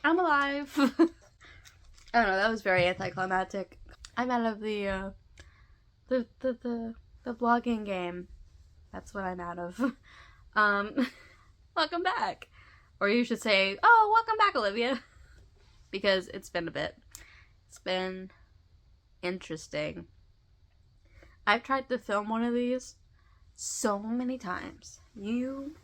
I'm alive. I don't know, that was very anticlimactic. I'm out of the blogging game. That's what I'm out of. Welcome back. Or you should say, oh, welcome back, Olivia. Because it's been a bit. It's been interesting. I've tried to film one of these so many times. You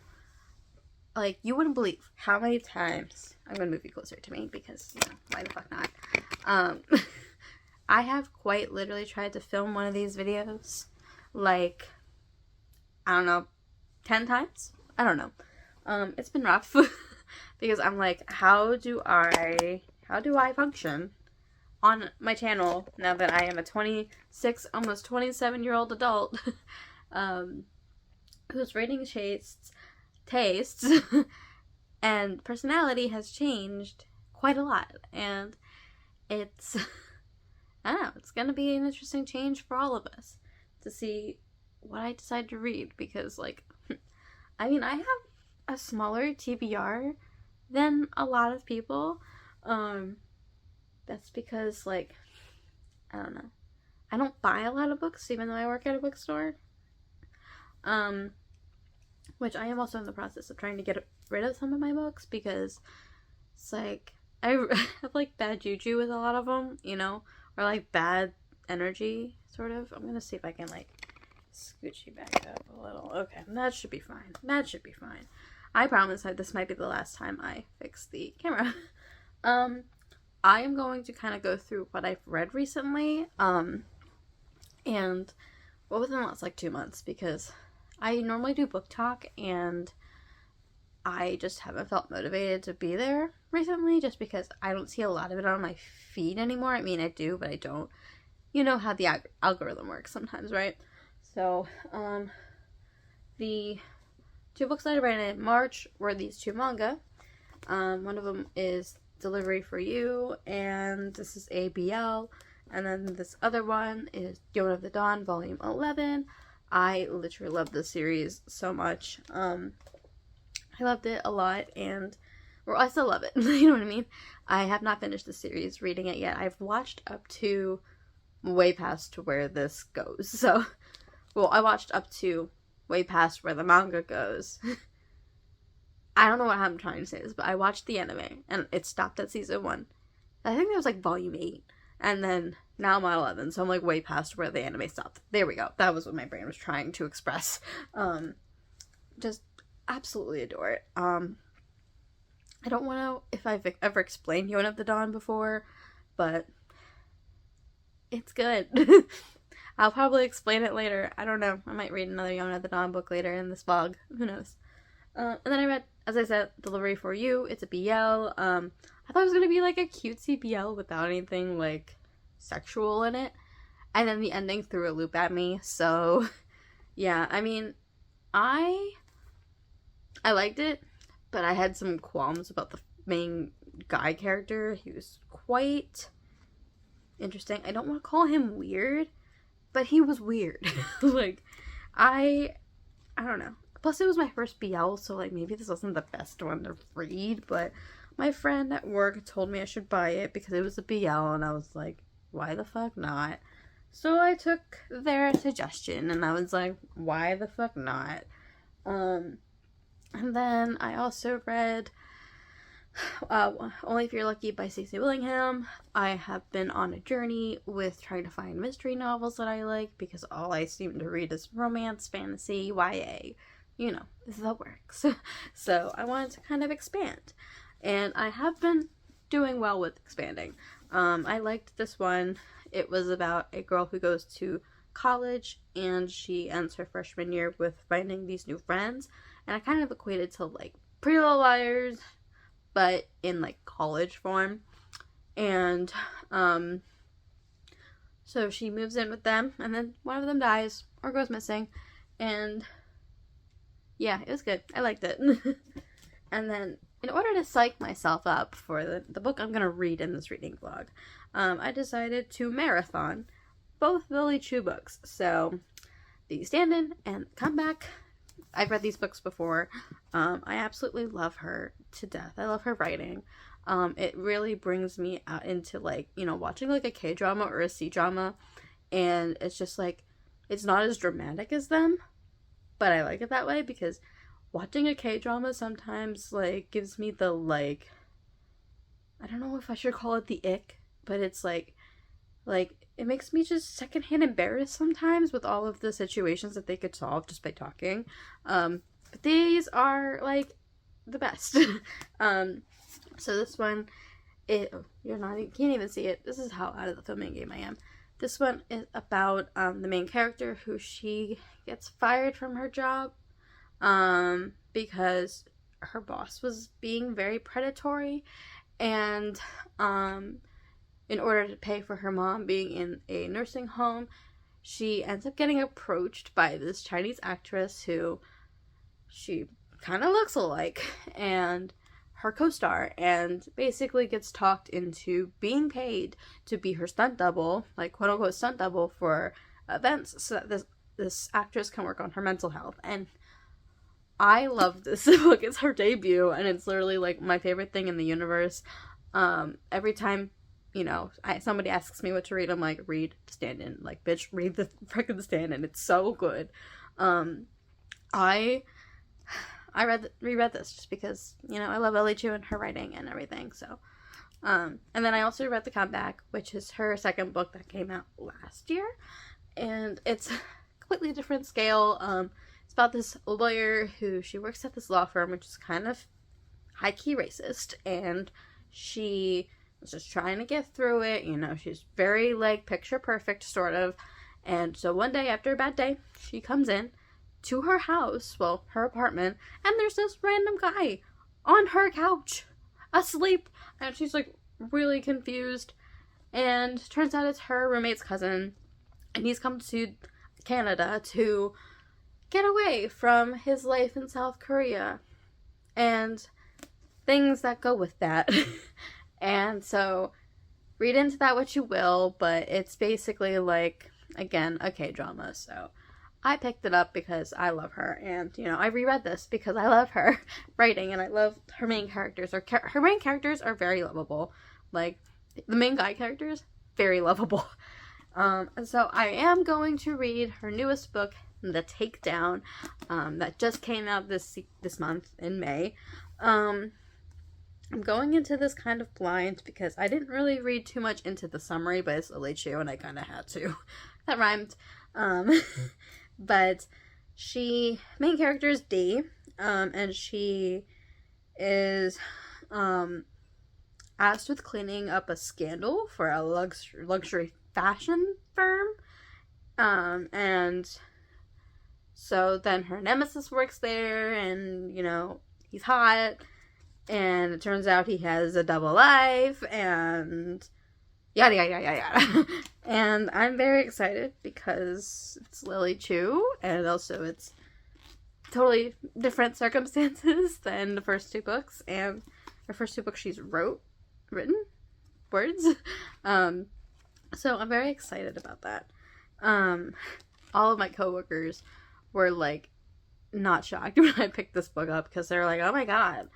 wouldn't believe how many times. I'm gonna move you closer to me because, why the fuck not? I have quite literally tried to film one of these videos, like, I don't know, 10 times? I don't know. It's been rough because I'm like, how do I function on my channel now that I am a 26, almost 27-year-old adult whose reading tastes and personality has changed quite a lot, and it's I don't know, it's gonna be an interesting change for all of us to see what I decide to read, because I mean, I have a smaller TBR than a lot of people. That's because I don't know, I don't buy a lot of books even though I work at a bookstore. Which I am also in the process of trying to get rid of some of my books, because it's like, I have bad juju with a lot of them, or bad energy, sort of. I'm gonna see if I can scooch you back up a little. Okay, that should be fine. That should be fine. I promise that this might be the last time I fix the camera. I am going to kind of go through what I've read recently, and what within the last 2 months, because I normally do book talk, and I just haven't felt motivated to be there recently, just because I don't see a lot of it on my feed anymore. I mean, I do, but I don't. You know how the algorithm works sometimes, right? So, the 2 books that I read in March were these 2 manga. One of them is Delivery for You, and this is ABL. And then this other one is Dawn of the Dawn, Volume 11. I literally love this series so much. I loved it a lot, and I still love it. You know what I mean? I have not finished the series reading it yet. I've watched up to way past to where this goes. So, well, I watched up to way past where the manga goes. I don't know what I'm trying to say this, but I watched the anime, and it stopped at season 1. I think that was volume 8. And then now I'm at 11, so I'm way past where the anime stopped. There we go. That was what my brain was trying to express. Just absolutely adore it. I don't know if I've ever explained Dawn of the Dawn before, but it's good. I'll probably explain it later. I don't know. I might read another Dawn of the Dawn book later in this vlog. Who knows? And then I read, as I said, Delivery for You. It's a BL. I thought it was going to be a cutesy BL without anything sexual in it. And then the ending threw a loop at me. So, yeah, I mean, I liked it, but I had some qualms about the main guy character. He was quite interesting. I don't want to call him weird, but he was weird. I don't know. Plus, it was my first BL, so maybe this wasn't the best one to read, but my friend at work told me I should buy it because it was a BL, and I was like, why the fuck not? So I took their suggestion, and I was like, why the fuck not? And then I also read Only If You're Lucky by Stacey Willingham. I have been on a journey with trying to find mystery novels that I like, because all I seem to read is romance, fantasy, YA. This is how it works. So I wanted to kind of expand. And I have been doing well with expanding. I liked this one. It was about a girl who goes to college, and she ends her freshman year with finding these new friends. And I kind of equated to Pretty Little Liars, but in college form. And so she moves in with them, and then one of them dies or goes missing. And yeah, it was good. I liked it. And then, in order to psych myself up for the book I'm going to read in this reading vlog, I decided to marathon both Lily Chu books. So, The Stand-In and Comeback. I've read these books before. I absolutely love her to death. I love her writing. It really brings me out into, like, you know, watching like a K-drama or a C-drama, and it's just like, it's not as dramatic as them, but I like it that way because watching a K-drama sometimes, like, gives me the, like, I don't know if I should call it the ick, but it's like, it makes me just secondhand embarrassed sometimes with all of the situations that they could solve just by talking. But these are, like, the best. So this one, you can't even see it. This is how out of the filming game I am. This one is about the main character, who she gets fired from her job because her boss was being very predatory, and in order to pay for her mom being in a nursing home, she ends up getting approached by this Chinese actress who she kind of looks alike, and her co-star, and basically gets talked into being paid to be her stunt double, like quote-unquote stunt double for events, so that this actress can work on her mental health. And I love this book. It's her debut, and it's literally, like, my favorite thing in the universe. Every time, you know, somebody asks me what to read, I'm like, read Stand-In. Like, bitch, read the frickin' Stand-In. It's so good. I reread this just because, you know, I love Ellie Chu and her writing and everything, so. And then I also read The Comeback, which is her second book that came out last year, and it's a completely different scale. It's about this lawyer who, she works at this law firm, which is kind of high-key racist, and she was just trying to get through it, you know, she's very, like, picture perfect, sort of, and so one day, after a bad day, she comes in to her house, well, her apartment, and there's this random guy on her couch, asleep, and she's, like, really confused, and turns out it's her roommate's cousin, and he's come to Canada to get away from his life in South Korea, and things that go with that. And so, read into that what you will, but it's basically, like, again, a K-drama, so I picked it up because I love her, and, you know, I reread this because I love her writing, and I love her main characters. Her main characters are very lovable. Like, the main guy characters, very lovable. And so I am going to read her newest book, The Takedown, that just came out this month in May. I'm going into this kind of blind because I didn't really read too much into the summary, but it's Lily Chu, and I kind of had to. That rhymed. But main character is Dee, and she is, asked with cleaning up a scandal for a luxury fashion firm, and so then her nemesis works there, and, you know, he's hot, and it turns out he has a double life, and yada yada yada yada. And I'm very excited because it's Lily Chu, and also it's totally different circumstances than the first two books, and the first two books she's written words. So I'm very excited about that. All of my coworkers were, like, not shocked when I picked this book up, because they're like, oh my god,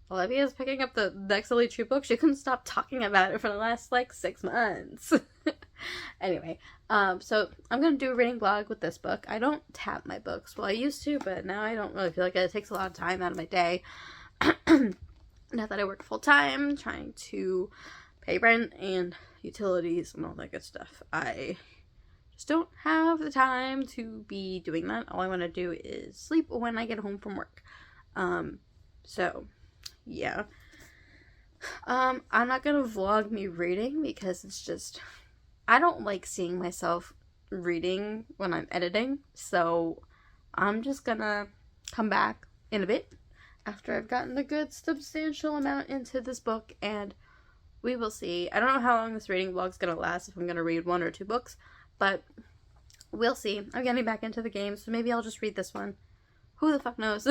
Olivia's picking up the next Lily Chu book. She couldn't stop talking about it for the last, like, 6 months. Anyway, so I'm gonna do a reading vlog with this book. I don't tap my books. Well, I used to, but now I don't really feel like it. It takes a lot of time out of my day. Now that I work full-time, trying to pay rent and utilities and all that good stuff, I just don't have the time to be doing that. All I want to do is sleep when I get home from work. So yeah. I'm not gonna vlog me reading because it's just, I don't like seeing myself reading when I'm editing, so I'm just gonna come back in a bit after I've gotten a good substantial amount into this book, and we will see. I don't know how long this reading vlog's gonna last, if I'm gonna read 1 or 2 books, but we'll see. I'm getting back into the game, so maybe I'll just read this one. Who the fuck knows?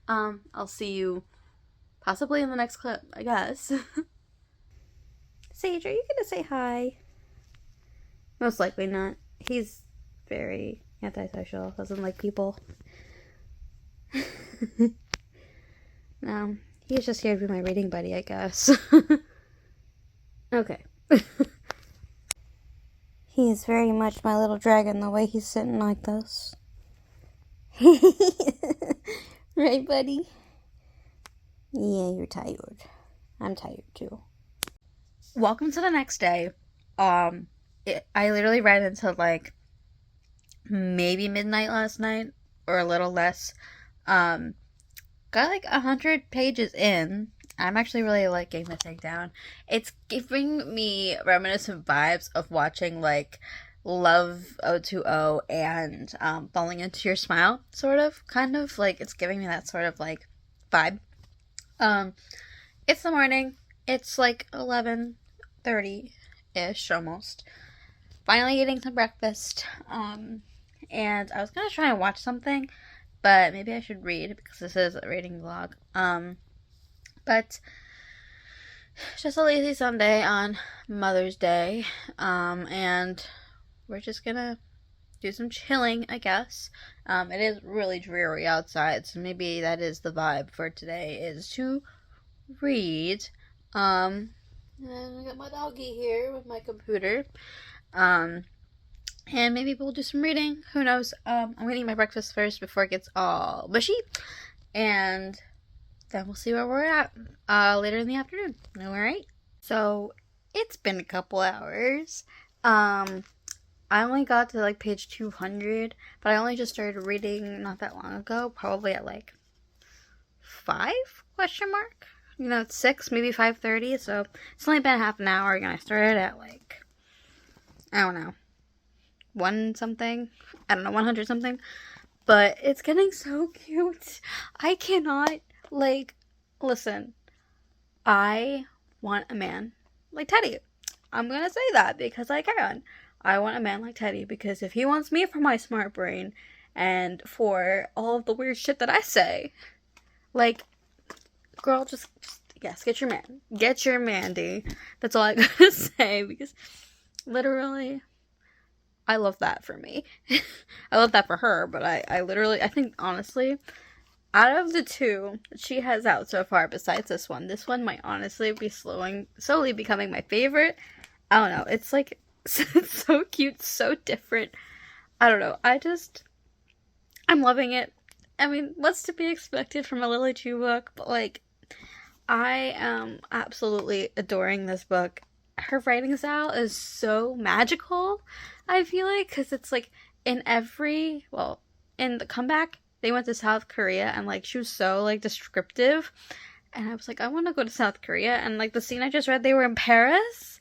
I'll see you possibly in the next clip, I guess. Sage, are you gonna say hi? Most likely not. He's very antisocial, doesn't like people. No, He's just here to be my reading buddy, I guess. Okay. He is very much my little dragon, the way he's sitting like this. Right, buddy? Yeah, you're tired. I'm tired, too. Welcome to the next day. I literally read until, like, maybe midnight last night, or a little less. Got, like, 100 pages in. I'm actually really liking the Takedown. It's giving me reminiscent vibes of watching, like, Love 020 and Falling Into Your Smile, sort of, kind of. Like, it's giving me that sort of, like, vibe. It's the morning. It's, like, 11:30-ish, almost. Finally eating some breakfast. And I was gonna try and watch something, but maybe I should read, because this is a reading vlog. But just a lazy Sunday on Mother's Day, and we're just gonna do some chilling, I guess. It is really dreary outside, so maybe that is the vibe for today, is to read. And I got my doggy here with my computer, and maybe we'll do some reading, who knows. I'm gonna eat my breakfast first before it gets all mushy, and then we'll see where we're at later in the afternoon. Alright? So, it's been a couple hours. I only got to, like, page 200, but I only just started reading not that long ago, probably at, like, 5? Question mark? You know, it's 6, maybe 5:30, so it's only been half an hour, and I started at, like, I don't know, 1 something? I don't know, 100 something? But it's getting so cute. I cannot... Like, listen, I want a man like Teddy. I'm gonna say that because I can. I want a man like Teddy because if he wants me for my smart brain and for all of the weird shit that I say, like, girl, just yes, get your man. Get your Mandy. That's all I gotta say, because literally, I love that for me. I love that for her, but I literally, I think, honestly, out of the two she has out so far, besides this one might honestly be slowly becoming my favorite. I don't know. It's like, it's so cute, so different. I don't know. I'm loving it. I mean, what's to be expected from a Lily Chu book? But, like, I am absolutely adoring this book. Her writing style is so magical, I feel like, because it's, like, in the comeback, they went to South Korea, and, like, she was so, like, descriptive, and I was like, I want to go to South Korea, and, like, the scene I just read, they were in Paris,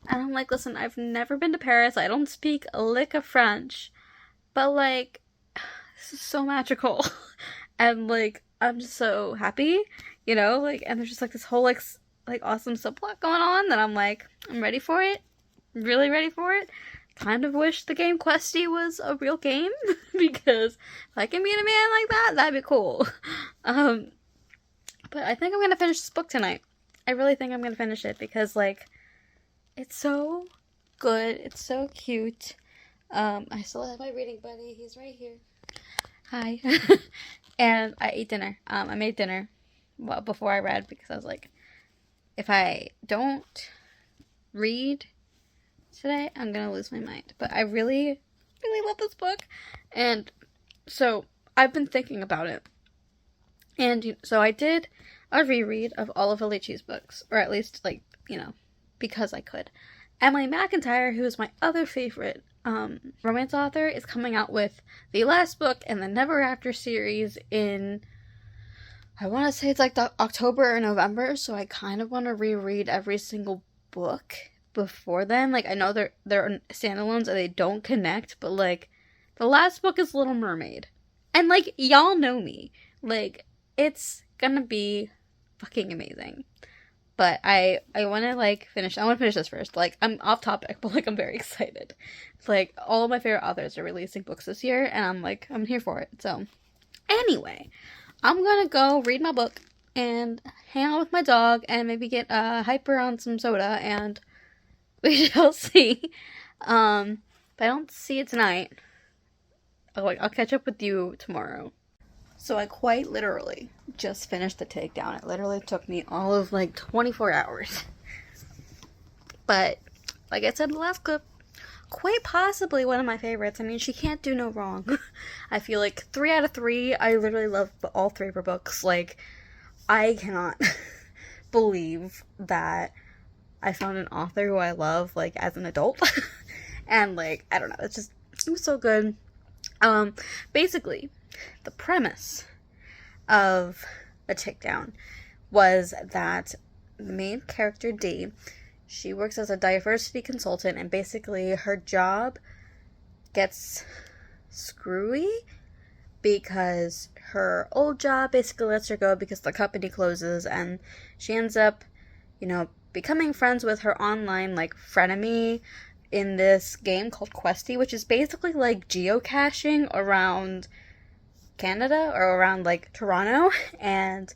and I'm like, listen, I've never been to Paris, I don't speak a lick of French, but, like, this is so magical, and, like, I'm just so happy, you know, like, and there's just, like, this whole, like awesome subplot going on, that I'm like, I'm ready for it, really ready for it. Kind of wish the game Questy was a real game, because if I can be in a man like that, that'd be cool. But I think I'm gonna finish this book tonight. I really think I'm gonna finish it, because, like, it's so good, it's so cute. I still have my reading buddy, he's right here. Hi. And I ate dinner. I made dinner before I read, because I was like, if I don't read today, I'm gonna lose my mind. But I really, really love this book, and so I've been thinking about it, and so I did a reread of all of Lily Chu's books, or at least, like, you know, because I could. Emily McIntyre, who is my other favorite romance author, is coming out with the last book in the Never After series in, I want to say it's like the October or November, so I kind of want to reread every single book before then. Like, I know they're standalones and they don't connect, but, like, the last book is Little Mermaid, and, like, y'all know me, like, it's gonna be fucking amazing. But I want to, like, finish this first. Like, I'm off topic, but, like, I'm very excited. It's like, all of my favorite authors are releasing books this year, and I'm like, I'm here for it. So, anyway, I'm gonna go read my book and hang out with my dog and maybe get hyper on some soda, and we shall see. But I don't see it tonight. I'll catch up with you tomorrow. So I quite literally just finished the Takedown. It literally took me all of like 24 hours. But, like I said in the last clip, quite possibly one of my favorites. I mean, she can't do no wrong. I feel like 3 out of 3, I literally love all 3 of her books. Like, I cannot believe that I found an author who I love, like, as an adult. And, like, I don't know, it was so good. Basically, the premise of A Takedown was that the main character, Dee, she works as a diversity consultant, and basically her job gets screwy because her old job basically lets her go because the company closes, and she ends up, becoming friends with her online, like, frenemy in this game called Questy, which is basically like geocaching around Canada or around, like, Toronto, and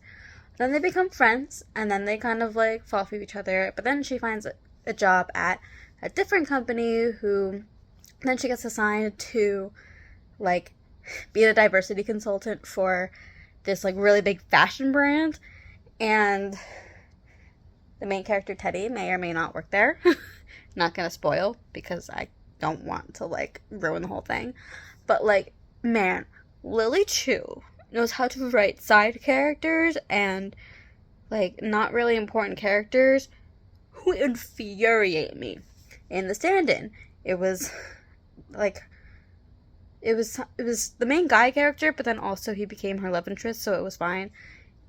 then they become friends, and then they kind of, like, fall for each other, but then she finds a job at a different company who, then she gets assigned to, like, be the diversity consultant for this, like, really big fashion brand, and the main character, Teddy, may or may not work there. Not gonna spoil, because I don't want to, like, ruin the whole thing, but, like, man, Lily Chu knows how to write side characters and, like, not really important characters who infuriate me. In the stand-in, it was the main guy character, but then also he became her love interest, so it was fine.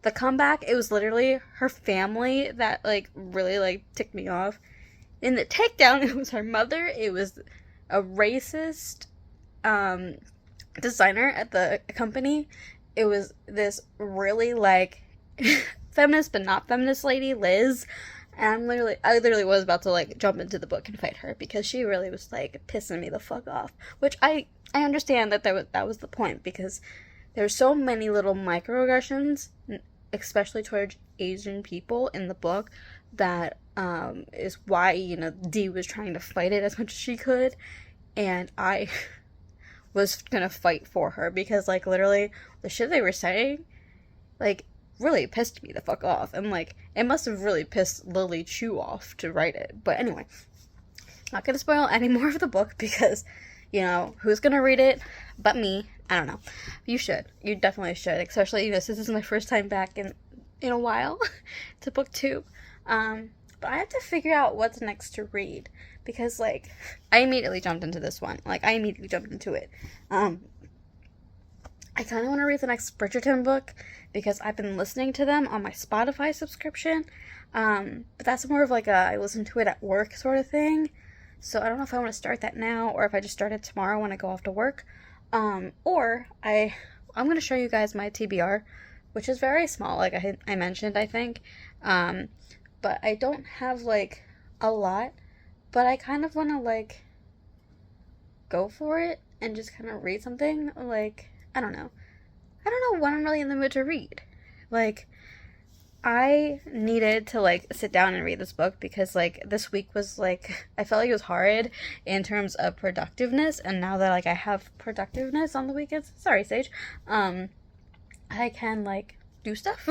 The comeback, it was literally her family that, like, really, like, ticked me off. In the Takedown, it was her mother. It was a racist designer at the company. It was this really, like, feminist but not feminist lady, Liz. And I literally was about to, like, jump into the book and fight her because she really was, like, pissing me the fuck off. Which I understand that was the point, because there's so many little microaggressions, especially towards Asian people in the book, that is why, Dee was trying to fight it as much as she could, and I was gonna fight for her, because, like, literally, the shit they were saying, like, really pissed me the fuck off, and, like, it must have really pissed Lily Chu off to write it, but anyway, not gonna spoil any more of the book, because, who's gonna read it but me? I don't know. You should. You definitely should, especially, this is my first time back in a while to booktube. But I have to figure out what's next to read, because, like, I immediately jumped into this one. Like, I immediately jumped into it. I kind of want to read the next Bridgerton book, because I've been listening to them on my Spotify subscription. But that's more of, like, I listen to it at work sort of thing. So I don't know if I want to start that now, or if I just start it tomorrow when I go off to work. Or I'm going to show you guys my TBR, which is very small, like I mentioned, I think. But I don't have, like, a lot, but I kind of want to, like, go for it and just kind of read something. Like, I don't know what I'm really in the mood to read. Like, I needed to, like, sit down and read this book, because, like, this week was, like, I felt like it was hard in terms of productiveness, and now that, like, I have productiveness on the weekends, sorry, Sage, I can, like, do stuff.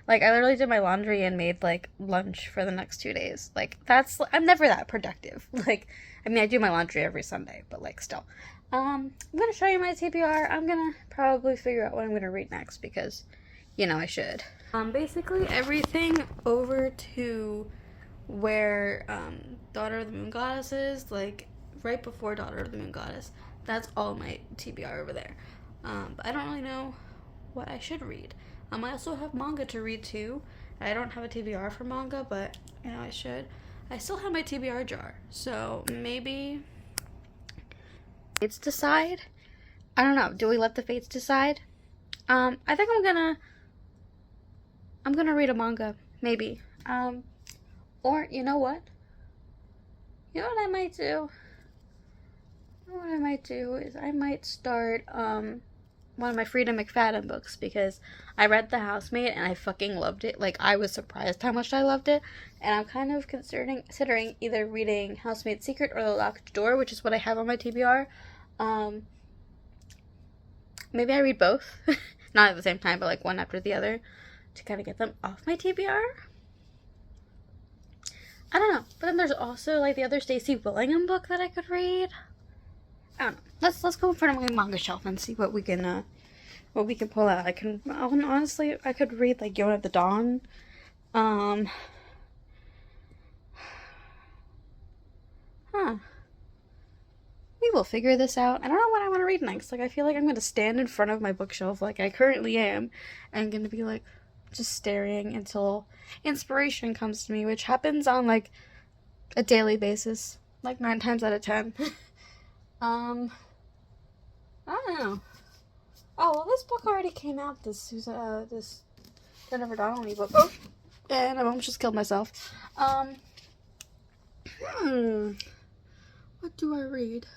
Like, I literally did my laundry and made, like, lunch for the next 2 days. Like, I'm never that productive. Like, I mean, I do my laundry every Sunday, but, like, still. I'm gonna show you my TBR. I'm gonna probably figure out what I'm gonna read next, because, I should. Basically everything over to where, Daughter of the Moon Goddess is, like, right before Daughter of the Moon Goddess. That's all my TBR over there. But I don't really know what I should read. I also have manga to read too. I don't have a TBR for manga, but, I should. I still have my TBR jar, so maybe fates decide? I don't know. Do we let the fates decide? I think I'm gonna read a manga, maybe. Or, you know what? You know what I might do? What I might do is I might start, one of my Frida McFadden books, because I read The Housemaid and I fucking loved it. Like, I was surprised how much I loved it, and I'm kind of considering either reading Housemaid's Secret or The Locked Door, which is what I have on my TBR. Maybe I read both, Not at the same time, but like one after the other to kind of get them off my TBR. I don't know. But then there's also like the other Stacey Willingham book that I could read. I don't know. Let's go in front of my manga shelf and see what we can pull out. Honestly, I could read like Yona of the Dawn. We will figure this out. I don't know what I want to read next. Like, I feel like I'm going to stand in front of my bookshelf like I currently am and going to be like just staring until inspiration comes to me, which happens on like a daily basis, like 9 times out of 10. I don't know. Oh, well, this book already came out, this Jennifer Donnelly book. Oh, and I almost just killed myself. What do I read?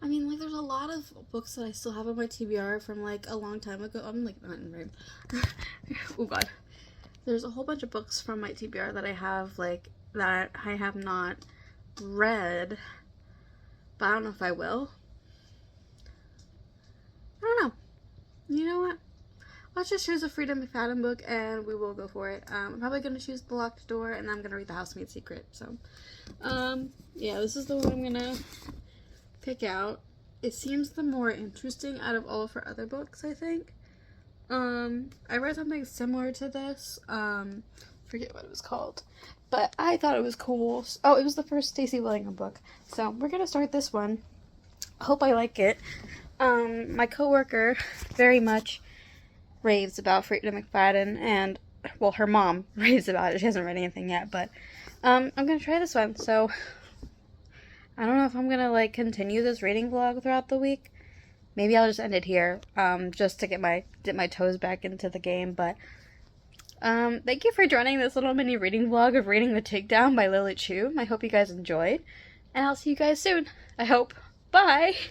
I mean, like, there's a lot of books that I still have on my TBR from, like, a long time ago. I'm, like, not in right. Oh, God. There's a whole bunch of books from my TBR that I have, like, that I have not read. But I don't know if I will. I don't know. You know what? Let's just choose a Freedom McFadden book, and we will go for it. I'm probably going to choose The Locked Door, and I'm going to read The Housemaid's Secret. So, yeah, this is the one I'm going to pick out. It seems the more interesting out of all of her other books, I think. I read something similar to this. Forget what it was called. But I thought it was cool. Oh, it was the first Stacey Willingham book. So, we're going to start this one. Hope I like it. My coworker very much raves about Freedom McFadden, and, well, her mom raves about it. She hasn't read anything yet, but, I'm gonna try this one, so I don't know if I'm gonna, like, continue this reading vlog throughout the week. Maybe I'll just end it here, just to dip my toes back into the game, but, thank you for joining this little mini reading vlog of reading The Takedown by Lily Chu. I hope you guys enjoyed, and I'll see you guys soon. I hope. Bye!